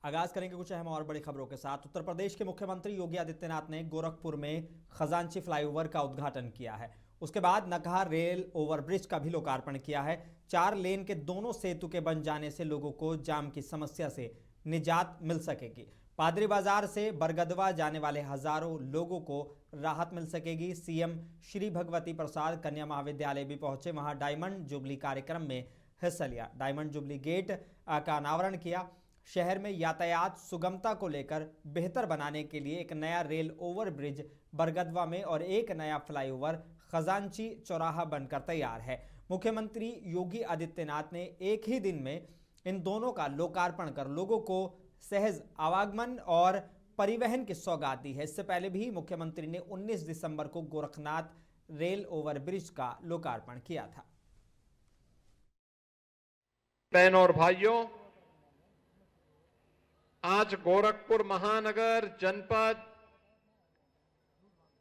आगाज करेंगे कुछ अहम और बड़ी खबरों के साथ। उत्तर प्रदेश के मुख्यमंत्री योगी आदित्यनाथ ने गोरखपुर में खजांची फ्लाईओवर का उद्घाटन किया है। उसके बाद नकहा रेल ओवरब्रिज का भी लोकार्पण किया है। 4 लेन के दोनों सेतु के बन जाने से लोगों को जाम की समस्या से निजात मिल सकेगी। पादरी बाजार से बरगदवा जाने वाले हजारों लोगों को राहत मिल सकेगी। सीएम श्री भगवती प्रसाद कन्या महाविद्यालय भी पहुंचे, वहां डायमंड जुबली कार्यक्रम में हिस्सा लिया। डायमंड जुबली गेट का अनावरण किया। शहर में यातायात सुगमता को लेकर बेहतर बनाने के लिए एक नया रेल ओवरब्रिज बरगदवा में और एक नया फ्लाईओवर खजांची चौराहा बनकर तैयार है। मुख्यमंत्री योगी आदित्यनाथ ने एक ही दिन में इन दोनों का लोकार्पण कर लोगों को सहज आवागमन और परिवहन की सौगात दी है। इससे पहले भी मुख्यमंत्री ने 19 दिसंबर को गोरखनाथ रेल ओवरब्रिज का लोकार्पण किया था। बहनों और भाइयों, आज गोरखपुर महानगर जनपद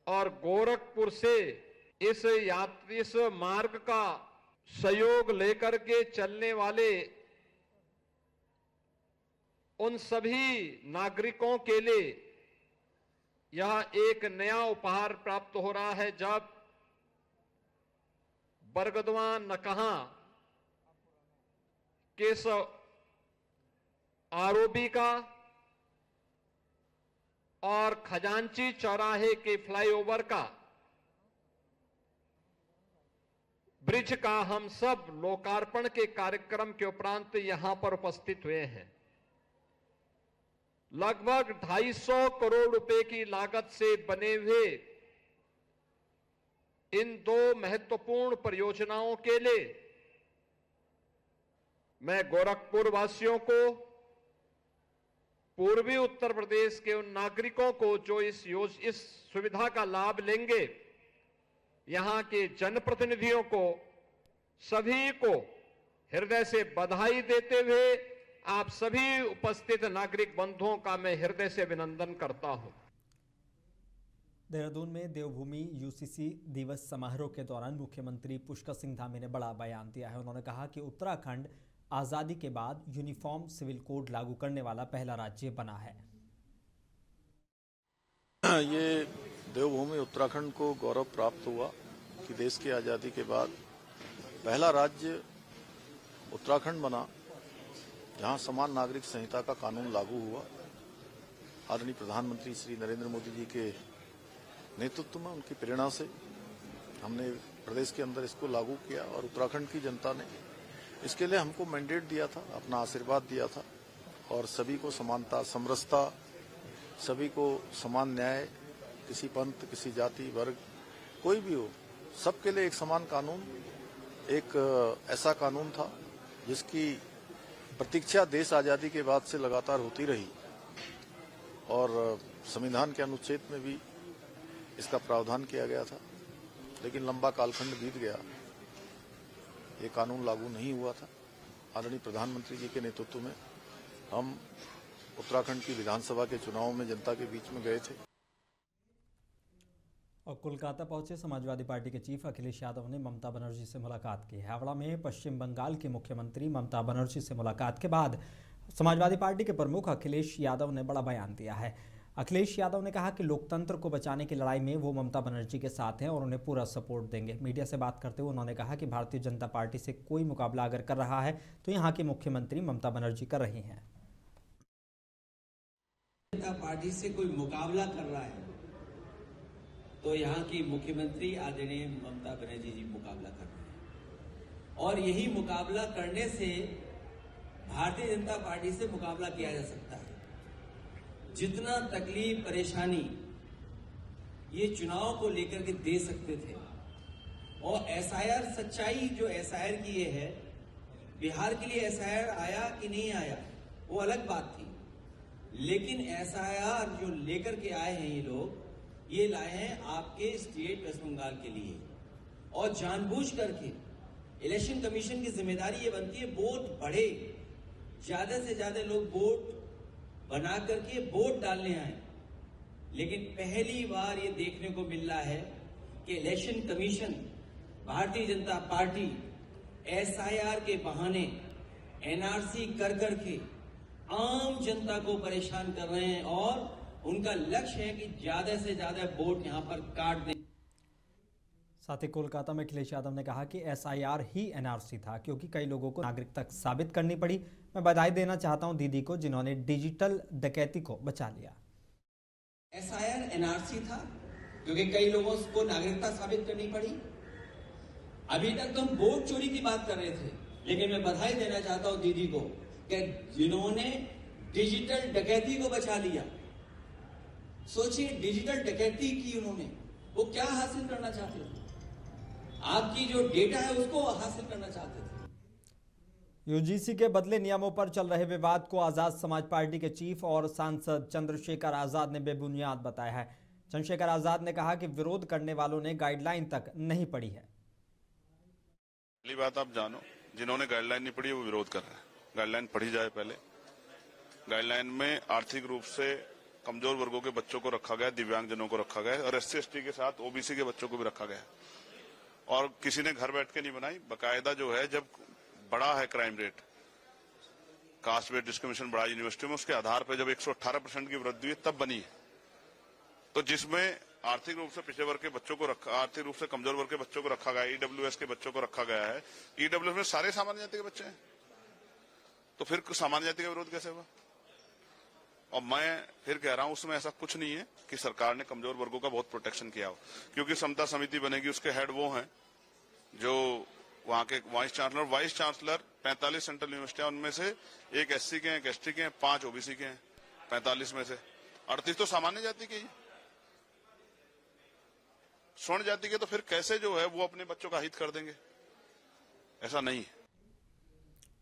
और गोरखपुर से इस मार्ग का सहयोग लेकर के चलने वाले उन सभी नागरिकों के लिए यह एक नया उपहार प्राप्त हो रहा है, जब बरगदवा नकहा के आरओबी का और खजांची चौराहे के फ्लाईओवर का ब्रिज का हम सब लोकार्पण के कार्यक्रम के उपरांत यहां पर उपस्थित हुए हैं। लगभग 250 करोड़ रुपए की लागत से बने हुए इन 2 महत्वपूर्ण परियोजनाओं के लिए मैं गोरखपुर वासियों को, पूर्वी उत्तर प्रदेश के उन नागरिकों को जो इस सुविधा का लाभ लेंगे, यहां के जनप्रतिनिधियों को, सभी को हृदय से बधाई देते हुए आप सभी उपस्थित नागरिक बंधुओं का मैं हृदय से अभिनंदन करता हूं। देहरादून में देवभूमि यूसीसी दिवस समारोह के दौरान मुख्यमंत्री पुष्कर सिंह धामी ने बड़ा बयान दिया है। उन्होंने कहा कि उत्तराखंड आजादी के बाद यूनिफॉर्म सिविल कोड लागू करने वाला पहला राज्य बना है। ये देवभूमि उत्तराखंड को गौरव प्राप्त हुआ कि देश की आजादी के बाद पहला राज्य उत्तराखंड बना जहां समान नागरिक संहिता का कानून लागू हुआ। आदरणीय प्रधानमंत्री श्री नरेंद्र मोदी जी के नेतृत्व में, उनकी प्रेरणा से हमने प्रदेश के अंदर इसको लागू किया और उत्तराखंड की जनता ने इसके लिए हमको मैंडेट दिया था, अपना आशीर्वाद दिया था और सभी को समानता, समरसता, सभी को समान न्याय, किसी पंथ, किसी जाति, वर्ग, कोई भी हो, सबके लिए एक समान कानून, एक ऐसा कानून था जिसकी प्रतीक्षा देश आजादी के बाद से लगातार होती रही और संविधान के अनुच्छेद में भी इसका प्रावधान किया गया था। लेकिन लंबा कालखंड बीत गया, ये कानून लागू नहीं हुआ था। आदरणीय प्रधानमंत्री जी के नेतृत्व में हम उत्तराखंड की विधानसभा के चुनाव में जनता के बीच में गए थे। और कोलकाता पहुंचे समाजवादी पार्टी के चीफ अखिलेश यादव ने ममता बनर्जी से मुलाकात की। हावड़ा में पश्चिम बंगाल के मुख्यमंत्री ममता बनर्जी से मुलाकात के बाद समाजवादी पार्टी के प्रमुख अखिलेश यादव ने बड़ा बयान दिया है। अखिलेश यादव ने कहा कि लोकतंत्र को बचाने की लड़ाई में वो ममता बनर्जी के साथ हैं और उन्हें पूरा सपोर्ट देंगे। मीडिया से बात करते हुए उन्होंने कहा कि भारतीय जनता पार्टी से कोई मुकाबला अगर कर रहा है तो यहाँ की मुख्यमंत्री ममता बनर्जी कर रही हैं। जनता पार्टी से कोई मुकाबला कर रहा है तो यहाँ की मुख्यमंत्री आदरणीय ममता बनर्जी जी मुकाबला कर रहे हैं और यही मुकाबला करने से भारतीय जनता पार्टी से मुकाबला किया जा सकता है। जितना तकलीफ, परेशानी ये चुनाव को लेकर के दे सकते थे और एसआईआर, सच्चाई जो एसआईआर की ये है, बिहार के लिए एसआईआर आया कि नहीं आया वो अलग बात थी, लेकिन एसआईआर जो लेकर के आए हैं ये लोग, ये लाए हैं आपके स्टेट वेस्ट बंगाल के लिए और जानबूझ करके इलेक्शन कमीशन की जिम्मेदारी ये बनती है वोट बढ़े, ज्यादा से ज्यादा लोग वोट बना करके वोट डालने आए। लेकिन पहली बार ये देखने को मिल रहा है कि election commission, Bharatiya Janata party SIR के बहाने एनआरसी कर करके आम जनता को परेशान कर रहे हैं और उनका लक्ष्य है कि ज्यादा से ज्यादा वोट यहां पर काट दें। साथ ही कोलकाता में अखिलेश यादव ने कहा कि SIR ही NRC था, क्योंकि कई लोगों को नागरिकता साबित करनी पड़ी। मैं बधाई देना चाहता हूं दीदी को, जिन्होंने डिजिटल डकैती को बचा लिया। SIR NRC था क्योंकि कई लोगों को नागरिकता साबित करनी पड़ी। अभी तक तो हम वोट चोरी की बात कर रहे थे, लेकिन मैं बधाई देना चाहता हूं दीदी को कि जिन्होंने डिजिटल डकैती को बचा लिया। सोचिए, डिजिटल डकैती की उन्होंने, वो क्या हासिल करना चाहते थे? आपकी जो डेटा है उसको हासिल करना चाहते थे। UGC के बदले नियमों पर चल रहे विवाद को आजाद समाज पार्टी के चीफ और सांसद चंद्रशेखर आजाद ने बेबुनियाद बताया है। चंद्रशेखर आजाद ने कहा कि विरोध करने वालों ने गाइडलाइन तक नहीं पढ़ी है। पहली बात आप जानो, जिन्होंने गाइडलाइन नहीं पढ़ी वो विरोध कर रहे हैं। गाइडलाइन पढ़ी जाए पहले। गाइडलाइन में आर्थिक रूप से कमजोर वर्गों के बच्चों को रखा गया, दिव्यांगजनों को रखा गया और SC/ST के साथ OBC के बच्चों को भी रखा गया। और किसी ने घर बैठ के नहीं बनाई, बकायदा जो है, जब बड़ा है crime rate, caste based discrimination बड़ा यूनिवर्सिटी में, उसके आधार पर जब 118% की वृद्धि हुई तब बनी है। तो जिसमें आर्थिक रूप से पिछड़े वर्ग के बच्चों को रखा, आर्थिक रूप से कमजोर वर्ग के बच्चों को रखा गया, EWS के बच्चों को रखा गया है। EWS में सारे सामान्य जाति के बच्चे हैं, तो फिर सामान्य जाति का विरोध कैसे हुआ? और मैं फिर कह रहा हूं, उसमें ऐसा कुछ नहीं है कि सरकार ने कमजोर वर्गों का बहुत प्रोटेक्शन किया हो, क्योंकि समता समिति बनेगी, उसके हेड वो हैं जो वहां के वाइस चांसलर 45 सेंट्रल यूनिवर्सिटियां, उनमें से एक SC के हैं, एक ST के हैं, 5 OBC के हैं। 45 में से 38 तो सामान्य जाति के ही। स्वर्ण जाति के तो फिर कैसे जो है वो अपने बच्चों का हित कर देंगे? ऐसा नहीं है।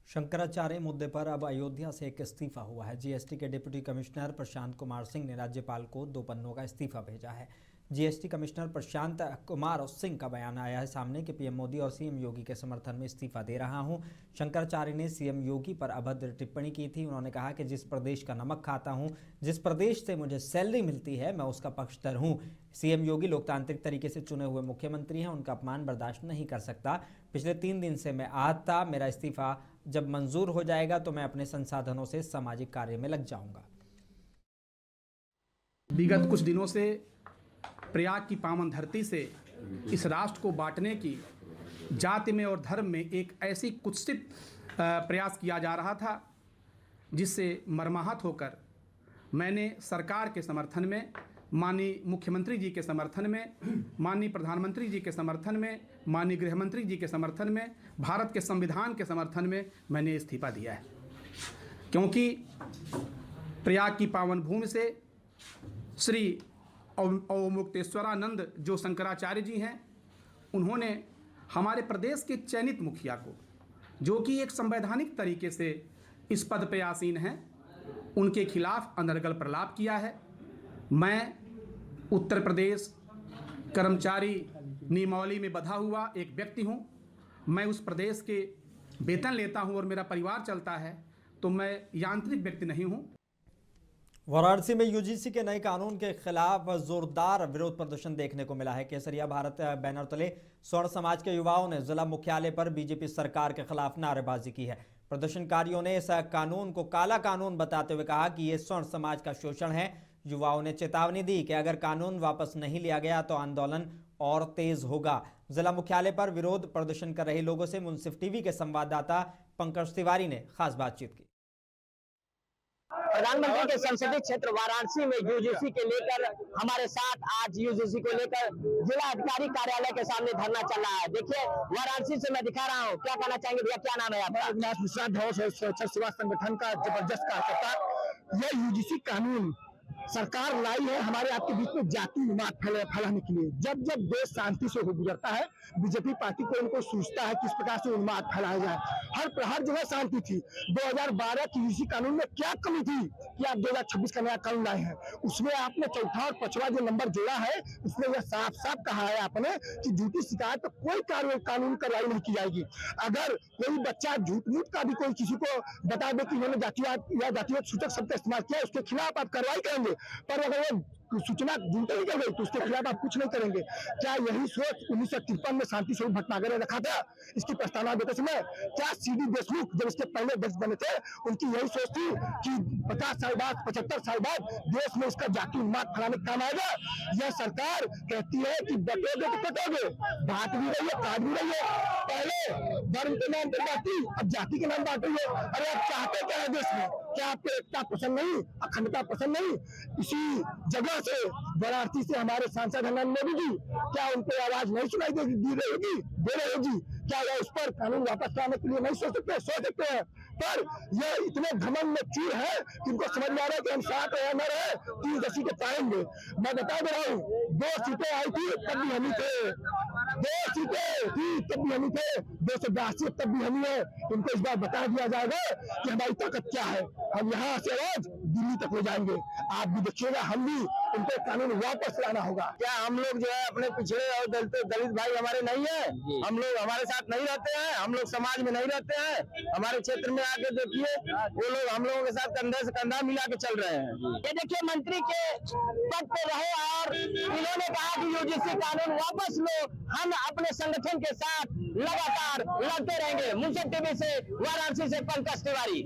शंकराचार्य मुद्दे पर अब अयोध्या से एक इस्तीफा हुआ है। GST के डिप्टी कमिश्नर प्रशांत कुमार सिंह ने राज्यपाल को 2 पन्नों का इस्तीफा भेजा है। GST कमिश्नर प्रशांत कुमार सिंह का बयान आया है सामने कि PM मोदी और CM योगी के समर्थन में इस्तीफा दे रहा हूं। शंकराचार्य ने CM योगी पर अभद्र टिप्पणी की थी। उन्होंने कहा कि जिस प्रदेश का नमक खाता हूं, जिस प्रदेश से मुझे सैलरी मिलती है, मैं उसका पक्षधर हूं। CM योगी लोकतांत्रिक तरीके से चुने हुए मुख्यमंत्री हैं, उनका अपमान बर्दाश्त नहीं कर सकता। पिछले 3 दिन से मैं आहत था। मेरा इस्तीफा जब मंजूर हो जाएगा तो मैं अपने संसाधनों से सामाजिक कार्य में लग जाऊंगा। विगत कुछ दिनों से प्रयाग की पावन धरती से इस राष्ट्र को बांटने की, जाति में और धर्म में एक ऐसी कुत्सित प्रयास किया जा रहा था, जिससे मर्माहत होकर मैंने सरकार के समर्थन में, माननीय मुख्यमंत्री जी के समर्थन में, माननीय प्रधानमंत्री जी के समर्थन में, माननीय गृहमंत्री जी के समर्थन में, भारत के संविधान के समर्थन में मैंने इस्तीफा दिया है। क्योंकि प्रयाग की पावन भूमि से श्री अवमुक्तेश्वरानंद जो शंकराचार्य जी हैं, उन्होंने हमारे प्रदेश के चयनित मुखिया को, जो कि एक संवैधानिक तरीके से इस पद पे आसीन हैं, उनके खिलाफ अनर्गल प्रलाप किया है। मैं उत्तर प्रदेश कर्मचारी नियमावली में बंधा हुआ एक व्यक्ति हूं। मैं उस प्रदेश के वेतन लेता हूं और मेरा परिवार चलता है, तो मैं यांत्रिक व्यक्ति नहीं हूं। वाराणसी में UGC के नए कानून के खिलाफ जोरदार विरोध प्रदर्शन देखने को मिला है। केसरिया भारत बैनर तले स्वर्ण समाज के युवाओं ने जिला मुख्यालय पर बीजेपी सरकार के खिलाफ नारेबाजी की है। प्रदर्शनकारियों ने इस कानून को काला कानून बताते हुए कहा कि ये स्वर्ण समाज का शोषण है। युवाओं ने चेतावनी दी कि अगर कानून वापस नहीं लिया गया तो आंदोलन और तेज होगा। जिला मुख्यालय पर विरोध प्रदर्शन कर रहे लोगों से मुंसिफ टीवी के संवाददाता पंकज तिवारी ने खास बातचीत की। प्रधानमंत्री के संसदीय क्षेत्र वाराणसी में UGC के लेकर हमारे साथ आज UGC को लेकर जिला अधिकारी कार्यालय के सामने धरना चल रहा है। देखिए, वाराणसी से मैं दिखा रहा हूँ। क्या कहना चाहेंगे भैया, क्या नाम है आपका? विश्रांत हाउस सेवा संगठन का जबरदस्त कार्यकर्ता। यह UGC कानून सरकार लाई है हमारे आपके बीच में जाति उन्माद फैलाने के लिए। जब जब देश शांति से हो गुजरता है, बीजेपी पार्टी को इनको सोचता है किस प्रकार से उन्माद फैलाया जाए। हर जगह शांति थी। 2012 की UGC कानून में क्या कमी थी कि आप 2026 का नया कानून लाए हैं? उसमें आपने चौथा और पांचवा जो नंबर जोड़ा है, उसमें यह साफ साफ कहा है आपने कि झूठी शिकायत पर कोई कानून कार्रवाई नहीं की जाएगी। अगर कोई बच्चा झूठ का भी कोई किसी को बता दे कि उन्होंने जातिवाद या जातिवाद सूचक शब्द का इस्तेमाल किया, उसके खिलाफ आप कार्रवाई करेंगे। पर अगर वो सूचना जुड़ते निकल गई तो उसके खिलाफ आप कुछ नहीं करेंगे। क्या यही सोच 1953 में शांति स्वरूप भटनागर ने रखा था इसकी प्रस्तावना देते समय? क्या सीडी देशमुख जब इसके पहले अध्यक्ष बने थे उनकी यही सोच थी कि 50 साल बाद 75 साल बाद देश में इसका जाति उन्माद फैलाने का काम आएगा? यह सरकार कहती है कि बटोगे तो कटोगे, बांट भी रही है, काट भी रही है। पहले धर्म के नाम पर बांटी, अब जाति के नाम बांट रही है। अरे आप चाहते क्या है देश में? क्या आपको एकता पसंद नहीं, अखंडता पसंद नहीं? इसी जगह से वाराणसी से हमारे सांसद हनन मोदी जी, क्या उनको आवाज नहीं सुनाई दे रही होगी? क्या वह उस पर कानून वापस लाने के लिए नहीं सोच सकते हैं? पर यह इतने घमंड में चूर है कि उनको समझ में आ रहा है कि हम 7 न रहे 30 सीटें पाएंगे। मैं बता दे रहा हूँ 2 सीटें आई थी तब भी हम ही थे, 2 सीटें थी तब भी हम ही थे, 282 तब भी हम ही है। इनको इस बार बता दिया जाएगा कि हमारी ताकत क्या है। हम यहाँ से आज दिल्ली तक ले जाएंगे, आप भी देखिएगा, हम भी उनको कानून वापस लाना होगा। क्या हम लोग जो है अपने पिछड़े और दलित भाई हमारे नहीं है? हम लोग हमारे साथ नहीं रहते हैं, हम लोग समाज में नहीं रहते हैं। हमारे क्षेत्र में आके देखिए वो लोग हम लोगों के साथ कंधे से कंधा मिला के चल रहे हैं। ये देखिए मंत्री के पद पे रहे और इन्होंने कहा कि यूजीसी कानून वापस लो, हम अपने संगठन के साथ लगातार लड़ते रहेंगे। मुंसद टीवी से वाराणसी से पंकज तिवारी।